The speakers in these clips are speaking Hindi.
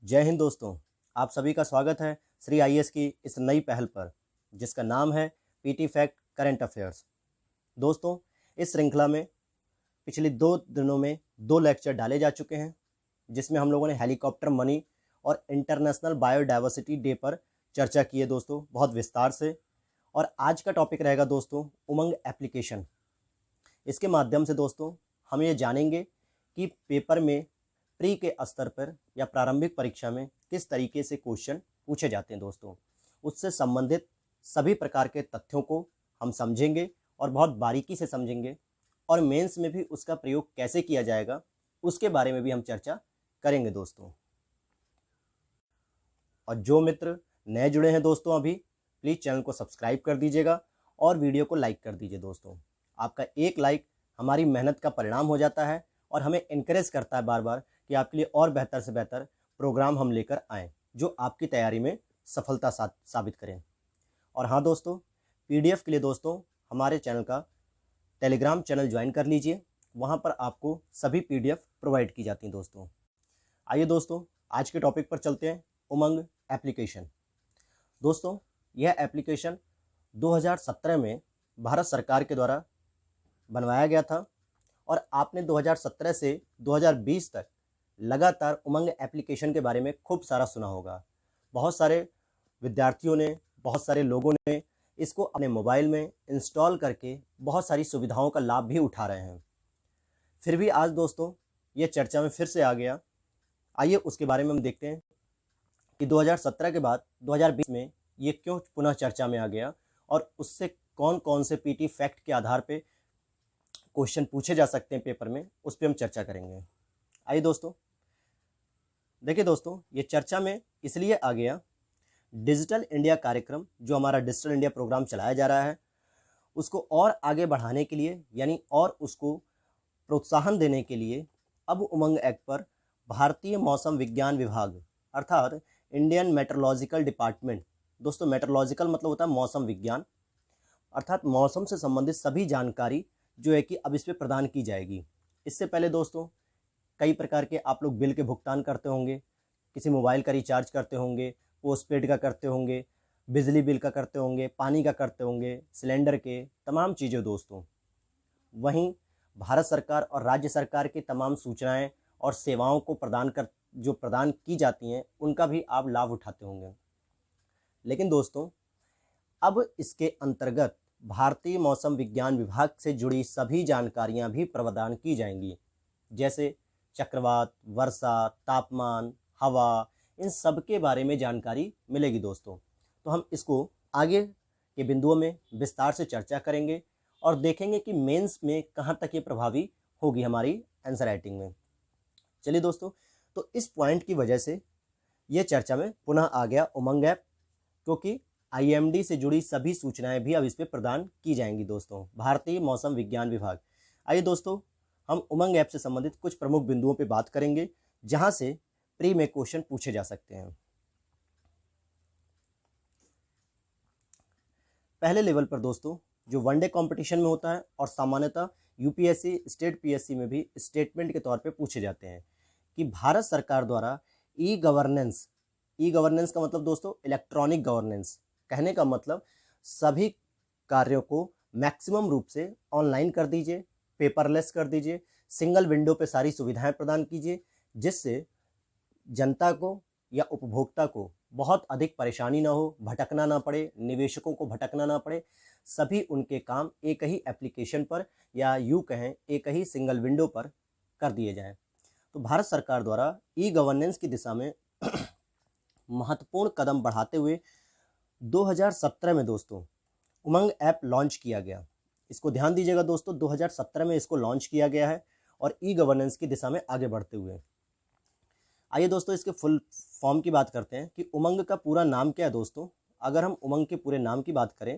जय हिंद दोस्तों। आप सभी का स्वागत है श्री आईएएस की इस नई पहल पर, जिसका नाम है पीटी फैक्ट करंट अफेयर्स। दोस्तों, इस श्रृंखला में पिछले 2 दिनों में 2 लेक्चर डाले जा चुके हैं, जिसमें हम लोगों ने हेलीकॉप्टर मनी और इंटरनेशनल बायोडाइवर्सिटी डे पर चर्चा की है दोस्तों, बहुत विस्तार से। और आज का टॉपिक रहेगा दोस्तों उमंग एप्लीकेशन। इसके माध्यम से दोस्तों हम ये जानेंगे कि पेपर में प्री के स्तर पर या प्रारंभिक परीक्षा में किस तरीके से क्वेश्चन पूछे जाते हैं दोस्तों। उससे संबंधित सभी प्रकार के तथ्यों को हम समझेंगे और बहुत बारीकी से समझेंगे, और मेंस में भी उसका प्रयोग कैसे किया जाएगा उसके बारे में भी हम चर्चा करेंगे दोस्तों। और जो मित्र नए जुड़े हैं दोस्तों, अभी प्लीज़ चैनल को सब्सक्राइब कर दीजिएगा और वीडियो को लाइक कर दीजिए दोस्तों। आपका एक लाइक हमारी मेहनत का परिणाम हो जाता है और हमें इनकरेज करता है बार बार कि आपके लिए और बेहतर से बेहतर प्रोग्राम हम लेकर आएँ जो आपकी तैयारी में सफलता साबित करें। और हाँ दोस्तों, पीडीएफ के लिए दोस्तों हमारे चैनल का टेलीग्राम चैनल ज्वाइन कर लीजिए, वहाँ पर आपको सभी पीडीएफ प्रोवाइड की जाती हैं दोस्तों। आइए दोस्तों आज के टॉपिक पर चलते हैं, उमंग एप्लीकेशन। दोस्तों, यह एप्लीकेशन 2017 में भारत सरकार के द्वारा बनवाया गया था और आपने 2017 से 2020 तक लगातार उमंग एप्लीकेशन के बारे में खूब सारा सुना होगा। बहुत सारे विद्यार्थियों ने, बहुत सारे लोगों ने इसको अपने मोबाइल में इंस्टॉल करके बहुत सारी सुविधाओं का लाभ भी उठा रहे हैं। फिर भी आज दोस्तों ये चर्चा में फिर से आ गया। आइए उसके बारे में हम देखते हैं कि 2017 के बाद 2020 में ये क्यों पुनः चर्चा में आ गया और उससे कौन कौन से पीटी फैक्ट के आधार पे क्वेश्चन पूछे जा सकते हैं पेपर में, उस पर हम चर्चा करेंगे। आइए दोस्तों देखिए दोस्तों, ये चर्चा में इसलिए आ गया, डिजिटल इंडिया कार्यक्रम जो हमारा डिजिटल इंडिया प्रोग्राम चलाया जा रहा है उसको और आगे बढ़ाने के लिए, यानी और उसको प्रोत्साहन देने के लिए अब उमंग ऐप पर भारतीय मौसम विज्ञान विभाग अर्थात इंडियन मेट्रोलॉजिकल डिपार्टमेंट, दोस्तों मेट्रोलॉजिकल मतलब होता है मौसम विज्ञान, अर्थात मौसम से संबंधित सभी जानकारी जो है कि अब इस पर प्रदान की जाएगी। इससे पहले दोस्तों कई प्रकार के आप लोग बिल के भुगतान करते होंगे, किसी मोबाइल का रिचार्ज करते होंगे, पोस्टपेड का करते होंगे, बिजली बिल का करते होंगे, पानी का करते होंगे, सिलेंडर के तमाम चीज़ें दोस्तों। वहीं भारत सरकार और राज्य सरकार की तमाम सूचनाएं और सेवाओं को प्रदान की जाती हैं, उनका भी आप लाभ उठाते होंगे। लेकिन दोस्तों अब इसके अंतर्गत भारतीय मौसम विज्ञान विभाग से जुड़ी सभी जानकारियां भी प्रदान की जाएंगी, जैसे चक्रवात, वर्षा, तापमान, हवा, इन सब के बारे में जानकारी मिलेगी दोस्तों। तो हम इसको आगे के बिंदुओं में विस्तार से चर्चा करेंगे और देखेंगे कि मेंस में कहाँ तक ये प्रभावी होगी हमारी आंसर राइटिंग में। चलिए दोस्तों, तो इस पॉइंट की वजह से ये चर्चा में पुनः आ गया उमंग ऐप, क्योंकि आईएमडी से जुड़ी सभी सूचनाएं भी अब इस पर प्रदान की जाएंगी दोस्तों, भारतीय मौसम विज्ञान विभाग। आइए दोस्तों हम उमंग ऐप से संबंधित कुछ प्रमुख बिंदुओं पर बात करेंगे जहां से प्री में क्वेश्चन पूछे जा सकते हैं। पहले लेवल पर दोस्तों जो वनडे कंपटीशन में होता है और सामान्यतः यूपीएससी, स्टेट पीएससी में भी स्टेटमेंट के तौर पे पूछे जाते हैं कि भारत सरकार द्वारा ई गवर्नेंस का मतलब दोस्तों इलेक्ट्रॉनिक गवर्नेंस, कहने का मतलब सभी कार्यों को मैक्सिमम रूप से ऑनलाइन कर दीजिए, पेपरलेस कर दीजिए, सिंगल विंडो पे सारी सुविधाएं प्रदान कीजिए, जिससे जनता को या उपभोक्ता को बहुत अधिक परेशानी ना हो, भटकना ना पड़े, निवेशकों को भटकना ना पड़े, सभी उनके काम एक ही एप्लीकेशन पर या यूँ कहें एक ही सिंगल विंडो पर कर दिए जाएं। तो भारत सरकार द्वारा ई गवर्नेंस की दिशा में महत्वपूर्ण कदम बढ़ाते हुए 2017 में दोस्तों उमंग ऐप लॉन्च किया गया। इसको ध्यान दीजिएगा दोस्तों, 2017 में इसको लॉन्च किया गया है और ई गवर्नेंस की दिशा में आगे बढ़ते हुए। आइए दोस्तों इसके फुल फॉर्म की बात करते हैं कि उमंग का पूरा नाम क्या है दोस्तों। अगर हम उमंग के पूरे नाम की बात करें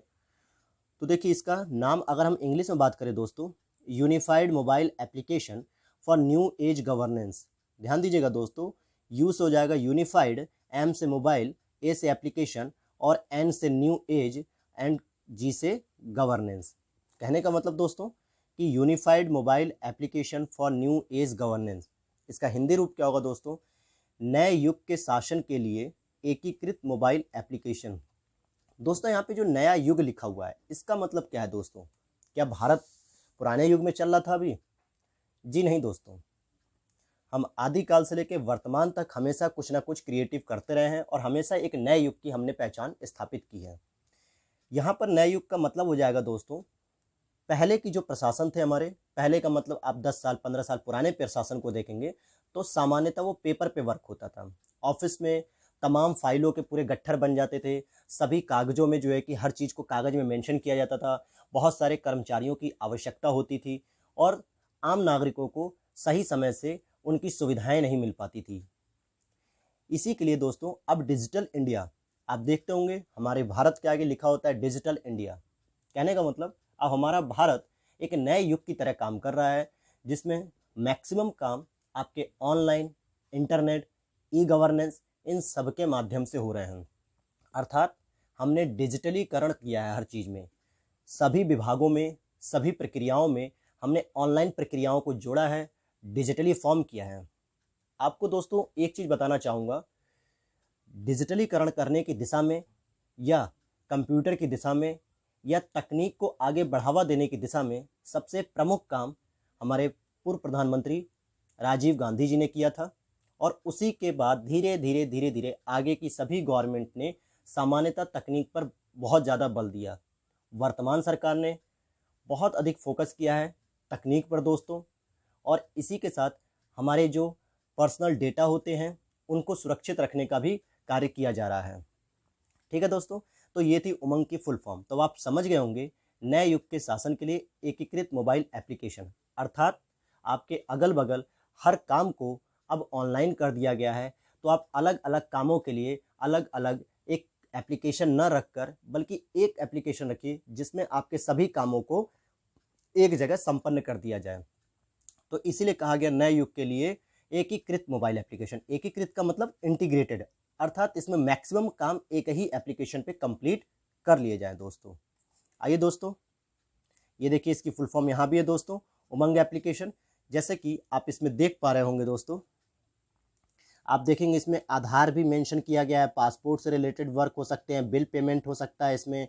तो देखिए इसका नाम अगर हम इंग्लिश में बात करें दोस्तों, unified mobile application for new age governance. ध्यान दीजिएगा दोस्तों, यू से हो जाएगा यूनिफाइड, एम से मोबाइल, ए से एप्लीकेशन और एन से न्यू एज एंड जी से गवर्नेंस। कहने का मतलब दोस्तों कि unified mobile application for new age governance, इसका हिंदी रूप क्या होगा दोस्तों, नए युग के शासन के लिए एकीकृत मोबाइल एप्लीकेशन। दोस्तों यहाँ पे जो नया युग लिखा हुआ है इसका मतलब क्या है दोस्तों? क्या भारत पुराने युग में चल रहा था अभी? जी नहीं दोस्तों, हम आदिकाल से लेकर वर्तमान तक हमेशा कुछ ना कुछ क्रिएटिव करते रहे हैं और हमेशा एक नए युग की हमने पहचान स्थापित की है। यहाँ पर नए युग का मतलब हो जाएगा दोस्तों, पहले की जो प्रशासन थे हमारे, पहले का मतलब आप 10 साल 15 साल पुराने प्रशासन को देखेंगे तो सामान्यतः वो पेपर पे वर्क होता था। ऑफिस में तमाम फाइलों के पूरे गट्ठर बन जाते थे, सभी कागजों में जो है कि हर चीज़ को कागज में मेंशन किया जाता था, बहुत सारे कर्मचारियों की आवश्यकता होती थी और आम नागरिकों को सही समय से उनकी सुविधाएं नहीं मिल पाती थी। इसी के लिए दोस्तों अब डिजिटल इंडिया, आप देखते होंगे हमारे भारत के आगे लिखा होता है डिजिटल इंडिया। कहने का मतलब अब हमारा भारत एक नए युग की तरह काम कर रहा है, जिसमें मैक्सिमम काम आपके ऑनलाइन, इंटरनेट, ई गवर्नेंस इन सब के माध्यम से हो रहे हैं। अर्थात हमने डिजिटलीकरण किया है हर चीज़ में, सभी विभागों में, सभी प्रक्रियाओं में हमने ऑनलाइन प्रक्रियाओं को जोड़ा है, डिजिटली फॉर्म किया है। आपको दोस्तों एक चीज़ बताना चाहूँगा, डिजिटलीकरण करने की दिशा में या कंप्यूटर की दिशा में या तकनीक को आगे बढ़ावा देने की दिशा में सबसे प्रमुख काम हमारे पूर्व प्रधानमंत्री राजीव गांधी जी ने किया था और उसी के बाद धीरे धीरे आगे की सभी गवर्नमेंट ने सामान्यतः तकनीक पर बहुत ज़्यादा बल दिया। वर्तमान सरकार ने बहुत अधिक फोकस किया है तकनीक पर दोस्तों, और इसी के साथ हमारे जो पर्सनल डेटा होते हैं उनको सुरक्षित रखने का भी कार्य किया जा रहा है। ठीक है दोस्तों, तो ये थी उमंग की फुल फॉर्म। तो आप समझ गए होंगे नए युग के शासन के लिए एकीकृत मोबाइल एप्लीकेशन, अर्थात आपके अगल बगल हर काम को अब ऑनलाइन कर दिया गया है। तो आप अलग अलग कामों के लिए अलग अलग एक एप्लीकेशन न रखकर बल्कि एक एप्लीकेशन रखिए जिसमें आपके सभी कामों को एक जगह संपन्न कर दिया जाए। तो इसीलिए कहा गया नए युग के लिए एकीकृत मोबाइल एप्लीकेशन। एकीकृत का मतलब इंटीग्रेटेड, अर्थात इसमें मैक्सिमम काम एक ही एप्लीकेशन पे कंप्लीट कर लिए जाएं दोस्तों। आइए दोस्तों, ये देखिए इसकी फुल फॉर्म यहाँ भी है दोस्तों, उमंग एप्लीकेशन। जैसे कि आप इसमें देख पा रहे होंगे दोस्तों, आप देखेंगे इसमें आधार भी मेंशन किया गया है, पासपोर्ट से रिलेटेड वर्क हो सकते हैं, बिल पेमेंट हो सकता है इसमें,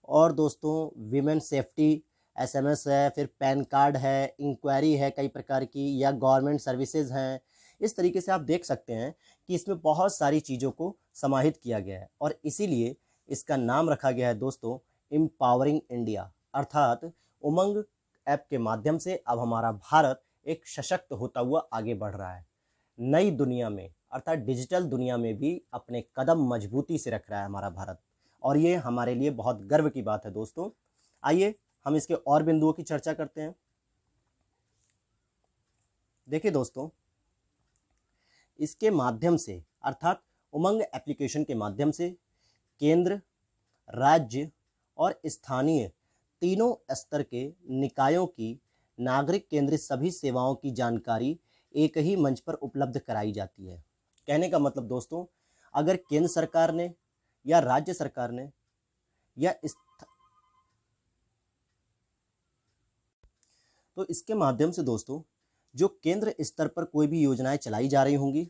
और दोस्तों वीमेन सेफ्टी SMS है, फिर पैन कार्ड है, इंक्वायरी है कई प्रकार की, या गवर्नमेंट सर्विसेज हैं। इस तरीके से आप देख सकते हैं कि इसमें बहुत सारी चीज़ों को समाहित किया गया है और इसीलिए इसका नाम रखा गया है दोस्तों एम्पावरिंग इंडिया। अर्थात उमंग ऐप के माध्यम से अब हमारा भारत एक सशक्त होता हुआ आगे बढ़ रहा है, नई दुनिया में अर्थात डिजिटल दुनिया में भी अपने कदम मजबूती से रख रहा है हमारा भारत, और ये हमारे लिए बहुत गर्व की बात है दोस्तों। आइए हम इसके और बिंदुओं की चर्चा करते हैं। देखिए दोस्तों, इसके माध्यम से अर्थात उमंग एप्लीकेशन के माध्यम से केंद्र, राज्य और स्थानीय तीनों स्तर के निकायों की नागरिक केंद्रित सभी सेवाओं की जानकारी एक ही मंच पर उपलब्ध कराई जाती है। कहने का मतलब दोस्तों, अगर केंद्र सरकार ने या राज्य सरकार ने या तो इसके माध्यम से दोस्तों जो केंद्र स्तर पर कोई भी योजनाएं चलाई जा रही होंगी,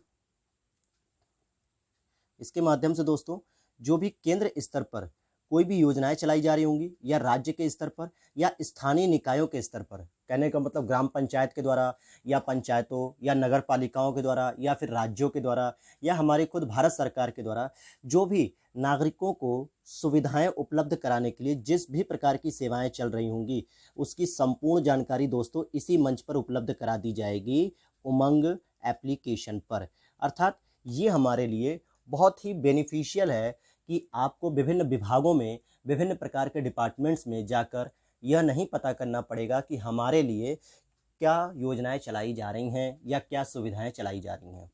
इसके माध्यम से दोस्तों जो भी केंद्र स्तर पर कोई भी योजनाएं चलाई जा रही होंगी या राज्य के स्तर पर या स्थानीय निकायों के स्तर पर, कहने का मतलब ग्राम पंचायत के द्वारा या पंचायतों या नगर पालिकाओं के द्वारा या फिर राज्यों के द्वारा या हमारी खुद भारत सरकार के द्वारा जो भी नागरिकों को सुविधाएं उपलब्ध कराने के लिए जिस भी प्रकार की सेवाएं चल रही होंगी उसकी संपूर्ण जानकारी दोस्तों इसी मंच पर उपलब्ध करा दी जाएगी उमंग एप्लीकेशन पर। अर्थात ये हमारे लिए बहुत ही बेनिफिशियल है कि आपको विभिन्न विभागों में विभिन्न प्रकार के डिपार्टमेंट्स में जाकर यह नहीं पता करना पड़ेगा कि हमारे लिए क्या योजनाएं चलाई जा रही हैं या क्या सुविधाएं चलाई जा रही हैं।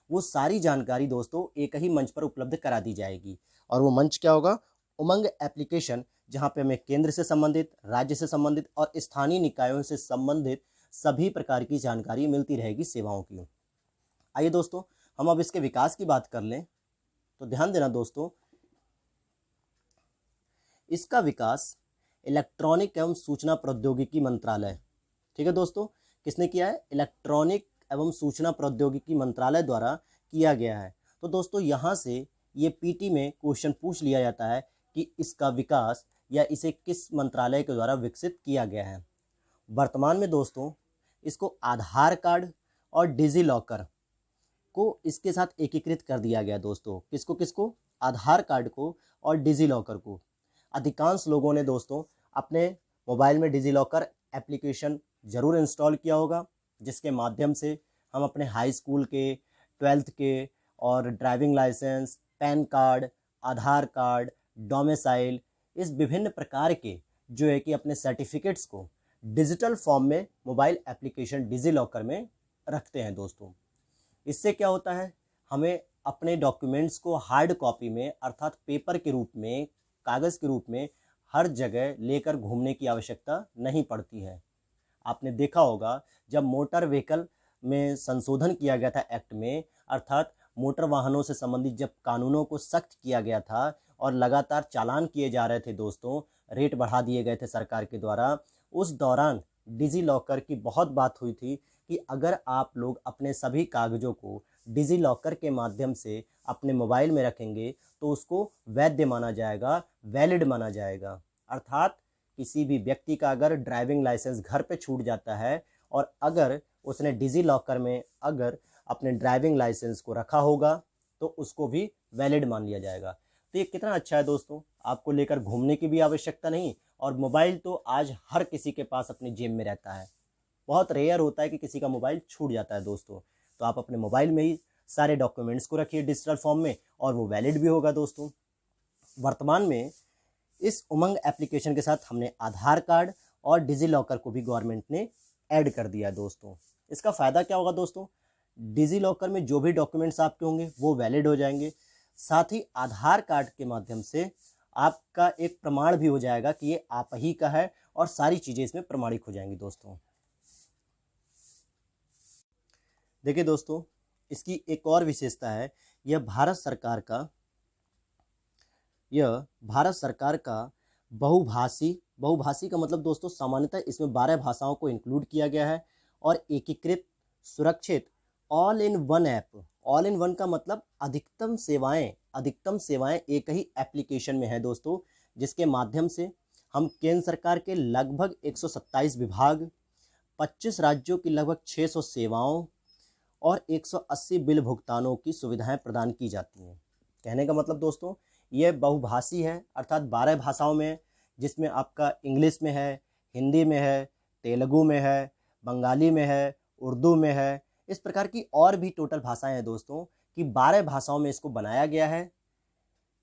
वो सारी जानकारी दोस्तों एक ही मंच पर उपलब्ध करा दी जाएगी, और वो मंच क्या होगा? उमंग एप्लीकेशन, जहाँ पे हमें केंद्र से संबंधित, राज्य से संबंधित और स्थानीय निकायों से संबंधित सभी प्रकार की जानकारी मिलती रहेगी सेवाओं की। आइए दोस्तों, हम अब इसके विकास की बात कर लें तो ध्यान देना दोस्तों, इसका विकास इलेक्ट्रॉनिक एवं सूचना प्रौद्योगिकी मंत्रालय, ठीक है दोस्तों, किसने किया है? इलेक्ट्रॉनिक एवं सूचना प्रौद्योगिकी मंत्रालय द्वारा किया गया है। तो दोस्तों यहाँ से ये पीटी में क्वेश्चन पूछ लिया जाता है कि इसका विकास या इसे किस मंत्रालय के द्वारा विकसित किया गया है। वर्तमान में दोस्तों इसको आधार कार्ड और डिजी लॉकर को इसके साथ एकीकृत कर दिया गया दोस्तों। किसको किसको? आधार कार्ड को और डिजी लॉकर को। अधिकांश लोगों ने दोस्तों अपने मोबाइल में डिजी लॉकर एप्लीकेशन ज़रूर इंस्टॉल किया होगा, जिसके माध्यम से हम अपने हाई स्कूल के, 12th के और ड्राइविंग लाइसेंस, पैन कार्ड, आधार कार्ड, डोमिसाइल, इस विभिन्न प्रकार के जो है कि अपने सर्टिफिकेट्स को डिजिटल फॉर्म में मोबाइल एप्लीकेशन डिजी लॉकर में रखते हैं दोस्तों। इससे क्या होता है, हमें अपने डॉक्यूमेंट्स को हार्ड कॉपी में अर्थात पेपर के रूप में, कागज़ के रूप में हर जगह लेकर घूमने की आवश्यकता नहीं पड़ती है। आपने देखा होगा जब मोटर व्हीकल में संशोधन किया गया था एक्ट में, अर्थात मोटर वाहनों से संबंधित जब कानूनों को सख्त किया गया था और लगातार चालान किए जा रहे थे दोस्तों, रेट बढ़ा दिए गए थे सरकार के द्वारा, उस दौरान डिजी लॉकर की बहुत बात हुई थी कि अगर आप लोग अपने सभी कागज़ों को डिजी लॉकर के माध्यम से अपने मोबाइल में रखेंगे तो उसको वैध माना जाएगा, वैलिड माना जाएगा। अर्थात किसी भी व्यक्ति का अगर ड्राइविंग लाइसेंस घर पे छूट जाता है और अगर उसने डिजी लॉकर में अगर अपने ड्राइविंग लाइसेंस को रखा होगा तो उसको भी वैलिड मान लिया जाएगा। तो ये कितना अच्छा है दोस्तों, आपको लेकर घूमने की भी आवश्यकता नहीं। और मोबाइल तो आज हर किसी के पास अपनी जेब में रहता है, बहुत रेयर होता है कि किसी का मोबाइल छूट जाता है दोस्तों। तो आप अपने मोबाइल में ही सारे डॉक्यूमेंट्स को रखिए डिजिटल फॉर्म में और वो वैलिड भी होगा दोस्तों। वर्तमान में इस उमंग एप्लीकेशन के साथ हमने आधार कार्ड और डिजी लॉकर को भी गवर्नमेंट ने ऐड कर दिया है दोस्तों। इसका फ़ायदा क्या होगा दोस्तों, डिजी लॉकर में जो भी डॉक्यूमेंट्स आपके होंगे वो वैलिड हो जाएंगे। साथ ही आधार कार्ड के माध्यम से आपका एक प्रमाण भी हो जाएगा कि ये आप ही का है और सारी चीज़ें इसमें प्रमाणित हो जाएंगी दोस्तों। देखिए दोस्तों, इसकी एक और विशेषता है, यह भारत सरकार का बहुभाषी का मतलब दोस्तों सामान्यतः इसमें 12 भाषाओं को इंक्लूड किया गया है और एकीकृत, सुरक्षित, all in one app. All in one का मतलब अधिकतम सेवाएं एक ही एप्लीकेशन में है दोस्तों, जिसके माध्यम से हम केंद्र सरकार के लगभग 127 विभाग, 25 राज्यों की लगभग 600 सेवाओं और 180 बिल भुगतानों की सुविधाएं प्रदान की जाती हैं। कहने का मतलब दोस्तों ये बहुभाषी है, अर्थात 12 भाषाओं में, जिसमें आपका इंग्लिश में है, हिंदी में है, तेलुगु में है, बंगाली में है, उर्दू में है, इस प्रकार की और भी टोटल भाषाएं हैं दोस्तों कि 12 भाषाओं में इसको बनाया गया है।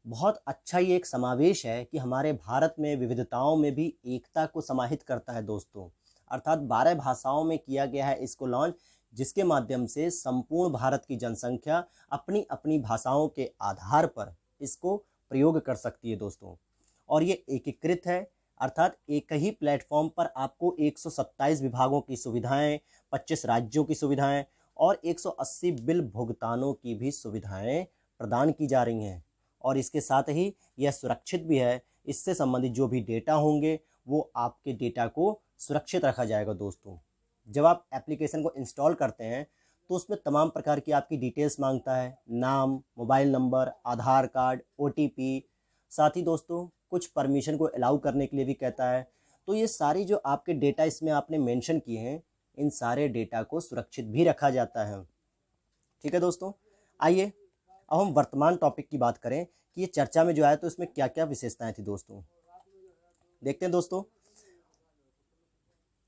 बहुत अच्छा ये एक समावेश है कि हमारे भारत में विविधताओं में भी एकता को समाहित करता है दोस्तों। अर्थात 12 भाषाओं में किया गया है इसको लॉन्च, जिसके माध्यम से संपूर्ण भारत की जनसंख्या अपनी अपनी भाषाओं के आधार पर इसको प्रयोग कर सकती है दोस्तों। और ये एकीकृत है, अर्थात एक ही प्लेटफॉर्म पर आपको 127 विभागों की सुविधाएं, 25 राज्यों की सुविधाएं और 180 बिल भुगतानों की भी सुविधाएं प्रदान की जा रही हैं। और इसके साथ ही यह सुरक्षित भी है, इससे संबंधित जो भी डेटा होंगे वो आपके डेटा को सुरक्षित रखा जाएगा दोस्तों। जब आप एप्लीकेशन को इंस्टॉल करते हैं तो उसमें तमाम प्रकार की आपकी डिटेल्स मांगता है, नाम, मोबाइल नंबर, आधार कार्ड, OTP, साथ ही दोस्तों कुछ परमिशन को अलाउ करने के लिए भी कहता है। तो ये सारी जो आपके डेटा इसमें आपने मेंशन किए हैं, इन सारे डेटा को सुरक्षित भी रखा जाता है। ठीक है दोस्तों, आइए अब हम वर्तमान टॉपिक की बात करें कि ये चर्चा में जो आया तो इसमें क्या क्या विशेषताएं थी दोस्तों। देखते हैं दोस्तों,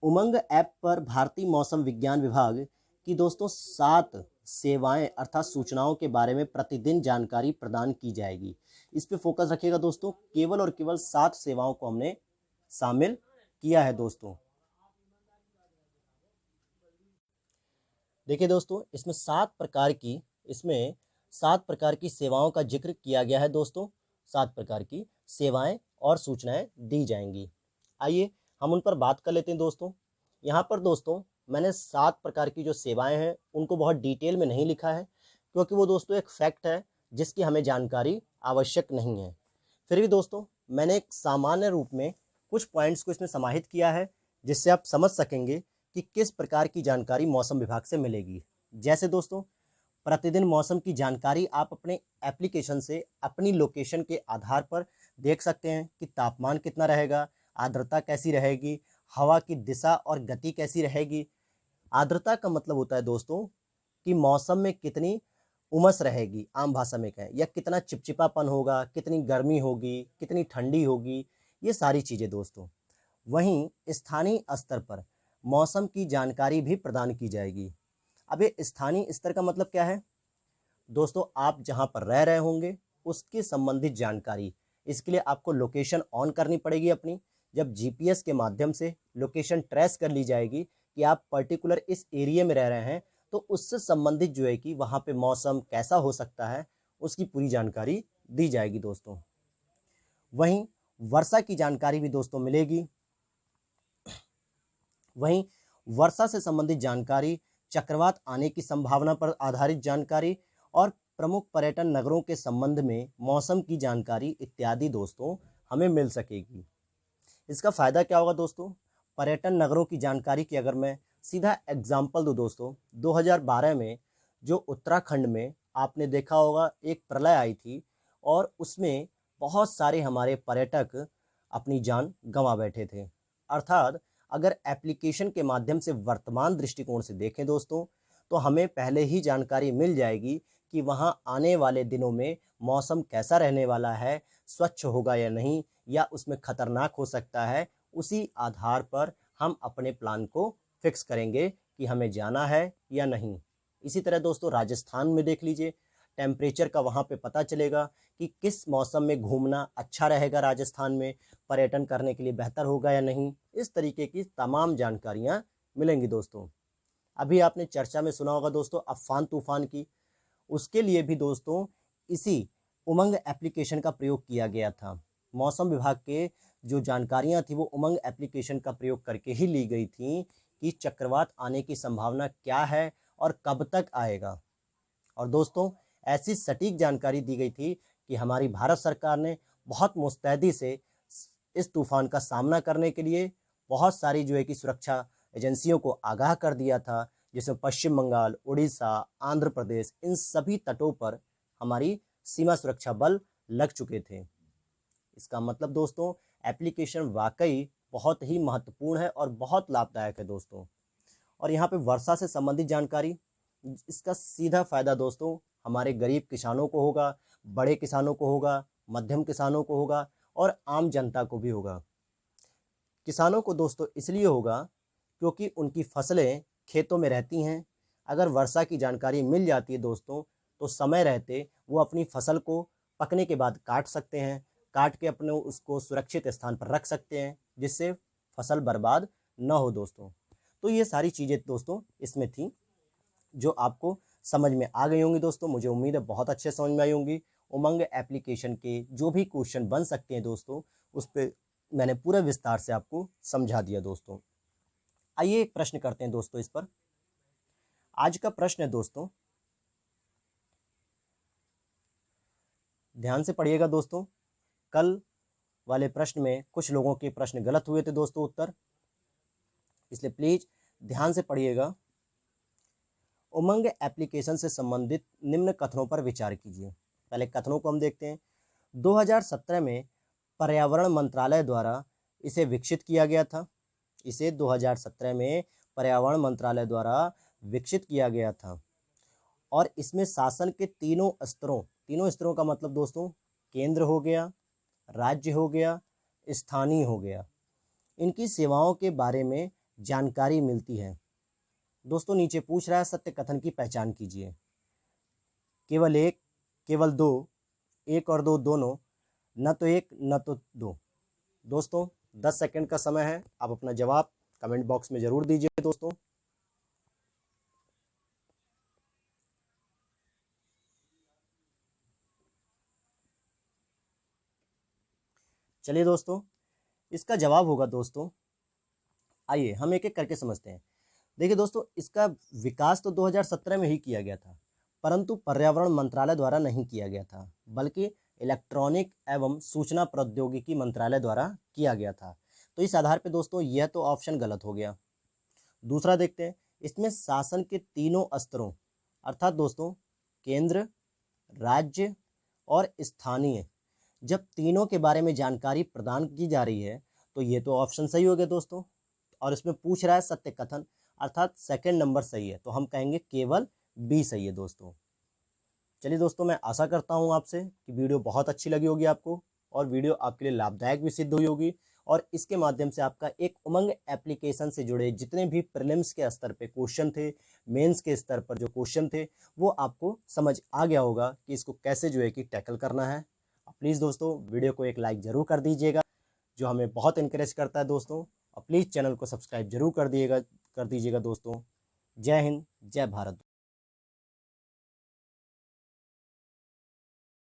उमंग ऐप पर भारतीय मौसम विज्ञान विभाग की दोस्तों 7 सेवाएं अर्थात सूचनाओं के बारे में प्रतिदिन जानकारी प्रदान की जाएगी। इस पे फोकस रखिएगा दोस्तों, केवल और केवल 7 सेवाओं को हमने शामिल किया है दोस्तों। देखिए दोस्तों, इसमें 7 प्रकार की सेवाओं का जिक्र किया गया है दोस्तों। 7 प्रकार की सेवाएं और सूचनाएं दी जाएंगी। आइए हम उन पर बात कर लेते हैं दोस्तों। यहाँ पर दोस्तों मैंने 7 प्रकार की जो सेवाएं हैं उनको बहुत डिटेल में नहीं लिखा है, क्योंकि वो दोस्तों एक फैक्ट है जिसकी हमें जानकारी आवश्यक नहीं है। फिर भी दोस्तों मैंने एक सामान्य रूप में कुछ पॉइंट्स को इसमें समाहित किया है, जिससे आप समझ सकेंगे कि किस प्रकार की जानकारी मौसम विभाग से मिलेगी। जैसे दोस्तों प्रतिदिन मौसम की जानकारी आप अपने एप्लीकेशन से अपनी लोकेशन के आधार पर देख सकते हैं कि तापमान कितना रहेगा, आर्द्रता कैसी रहेगी, हवा की दिशा और गति कैसी रहेगी। आर्द्रता का मतलब होता है दोस्तों कि मौसम में कितनी उमस रहेगी, आम भाषा में कहें, या कितना चिपचिपापन होगा, कितनी गर्मी होगी, कितनी ठंडी होगी, ये सारी चीज़ें दोस्तों। वहीं स्थानीय स्तर पर मौसम की जानकारी भी प्रदान की जाएगी। अब ये स्थानीय स्तर का मतलब क्या है दोस्तों? आप जहां पर रह रहे होंगे उसके संबंधित जानकारी, इसके लिए आपको लोकेशन ऑन करनी पड़ेगी अपनी। जब जीपीएस के माध्यम से लोकेशन ट्रेस कर ली जाएगी कि आप पर्टिकुलर इस एरिया में रह रहे हैं, तो उससे संबंधित जो है कि वहाँ पे मौसम कैसा हो सकता है उसकी पूरी जानकारी दी जाएगी दोस्तों। वहीं वर्षा की जानकारी भी दोस्तों मिलेगी। वहीं वर्षा से संबंधित जानकारी, चक्रवात आने की संभावना पर आधारित जानकारी और प्रमुख पर्यटन नगरों के संबंध में मौसम की जानकारी इत्यादि दोस्तों हमें मिल सकेगी। इसका फ़ायदा क्या होगा दोस्तों? पर्यटन नगरों की जानकारी की अगर मैं सीधा एग्जाम्पल दूँ दोस्तों, 2012 में जो उत्तराखंड में आपने देखा होगा एक प्रलय आई थी और उसमें बहुत सारे हमारे पर्यटक अपनी जान गंवा बैठे थे। अर्थात अगर एप्लीकेशन के माध्यम से वर्तमान दृष्टिकोण से देखें दोस्तों, तो हमें पहले ही जानकारी मिल जाएगी कि वहाँ आने वाले दिनों में मौसम कैसा रहने वाला है, स्वच्छ होगा या नहीं, या उसमें खतरनाक हो सकता है। उसी आधार पर हम अपने प्लान को फिक्स करेंगे कि हमें जाना है या नहीं। इसी तरह दोस्तों राजस्थान में देख लीजिए, टेम्परेचर का वहाँ पे पता चलेगा कि किस मौसम में घूमना अच्छा रहेगा, राजस्थान में पर्यटन करने के लिए बेहतर होगा या नहीं। इस तरीके की तमाम जानकारियाँ मिलेंगी दोस्तों। अभी आपने चर्चा में सुना होगा दोस्तों अम्फान तूफान की, उसके लिए भी दोस्तों इसी उमंग एप्लीकेशन का प्रयोग किया गया था। मौसम विभाग के जो जानकारियां थी वो उमंग एप्लीकेशन का प्रयोग करके ही ली गई थी कि चक्रवात आने की संभावना क्या है और कब तक आएगा। और दोस्तों ऐसी सटीक जानकारी दी गई थी कि हमारी भारत सरकार ने बहुत मुस्तैदी से इस तूफान का सामना करने के लिए बहुत सारी जो है कि सुरक्षा एजेंसियों को आगाह कर दिया था, जिसमें पश्चिम बंगाल, उड़ीसा, आंध्र प्रदेश, इन सभी तटों पर हमारी सीमा सुरक्षा बल लग चुके थे। इसका मतलब दोस्तों एप्लीकेशन वाकई बहुत ही महत्वपूर्ण है और बहुत लाभदायक है दोस्तों। और यहाँ पे वर्षा से संबंधित जानकारी, इसका सीधा फायदा दोस्तों हमारे गरीब किसानों को होगा, बड़े किसानों को होगा, मध्यम किसानों को होगा और आम जनता को भी होगा। किसानों को दोस्तों इसलिए होगा क्योंकि उनकी फसलें खेतों में रहती हैं। अगर वर्षा की जानकारी मिल जाती है दोस्तों, तो समय रहते वो अपनी फसल को पकने के बाद काट सकते हैं, काट के अपने उसको सुरक्षित स्थान पर रख सकते हैं, जिससे फसल बर्बाद न हो दोस्तों। तो ये सारी चीज़ें दोस्तों इसमें थी जो आपको समझ में आ गई होंगी दोस्तों। मुझे उम्मीद है बहुत अच्छे समझ में आई होंगी। उमंग एप्लीकेशन के जो भी क्वेश्चन बन सकते हैं दोस्तों, उस पर मैंने पूरे विस्तार से आपको समझा दिया दोस्तों। आइए एक प्रश्न करते हैं दोस्तों इस पर। आज का प्रश्न है दोस्तों, ध्यान से पढ़िएगा दोस्तों। कल वाले प्रश्न में कुछ लोगों के प्रश्न गलत हुए थे दोस्तों उत्तर, इसलिए प्लीज ध्यान से पढ़िएगा। उमंग एप्लीकेशन से संबंधित निम्न कथनों पर विचार कीजिए। पहले कथनों को हम देखते हैं। 2017 में पर्यावरण मंत्रालय द्वारा इसे विकसित किया गया था। इसे 2017 में पर्यावरण मंत्रालय द्वारा विकसित किया गया था और इसमें शासन के तीनों स्तरों का मतलब दोस्तों केंद्र हो गया, राज्य हो गया, स्थानीय हो गया, इनकी सेवाओं के बारे में जानकारी मिलती है। दोस्तों नीचे पूछ रहा है सत्य कथन की पहचान कीजिए। केवल एक, केवल दो, एक और दो दोनों, न तो एक न तो दो। दोस्तों 10 सेकंड का समय है, आप अपना जवाब कमेंट बॉक्स में जरूर दीजिए दोस्तों। चलिए दोस्तों इसका जवाब होगा दोस्तों, आइए हम एक एक करके समझते हैं। देखिए दोस्तों इसका विकास तो 2017 में ही किया गया था, परंतु पर्यावरण मंत्रालय द्वारा नहीं किया गया था, बल्कि इलेक्ट्रॉनिक एवं सूचना प्रौद्योगिकी मंत्रालय द्वारा किया गया था। तो इस आधार पे दोस्तों यह तो ऑप्शन गलत हो गया। दूसरा देखते हैं, इसमें शासन के तीनों स्तरों, अर्थात दोस्तों केंद्र, राज्य और स्थानीय, जब तीनों के बारे में जानकारी प्रदान की जा रही है तो ये तो ऑप्शन सही हो गया दोस्तों। और इसमें पूछ रहा है सत्य कथन, अर्थात सेकंड नंबर सही है, तो हम कहेंगे केवल बी सही है दोस्तों। चलिए दोस्तों, मैं आशा करता हूँ आपसे कि वीडियो बहुत अच्छी लगी होगी आपको, और वीडियो आपके लिए लाभदायक भी सिद्ध हुई होगी, और इसके माध्यम से आपका एक उमंग एप्लीकेशन से जुड़े जितने भी प्रीलिम्स के स्तर पे क्वेश्चन थे, मेंस के स्तर पर जो क्वेश्चन थे, वो आपको समझ आ गया होगा कि इसको कैसे जो है कि टैकल करना है। प्लीज़ दोस्तों, वीडियो को एक लाइक ज़रूर कर दीजिएगा, जो हमें बहुत इनकरेज करता है दोस्तों। और प्लीज़ चैनल को सब्सक्राइब जरूर कर दीजिएगा दोस्तों। जय हिंद, जय भारत।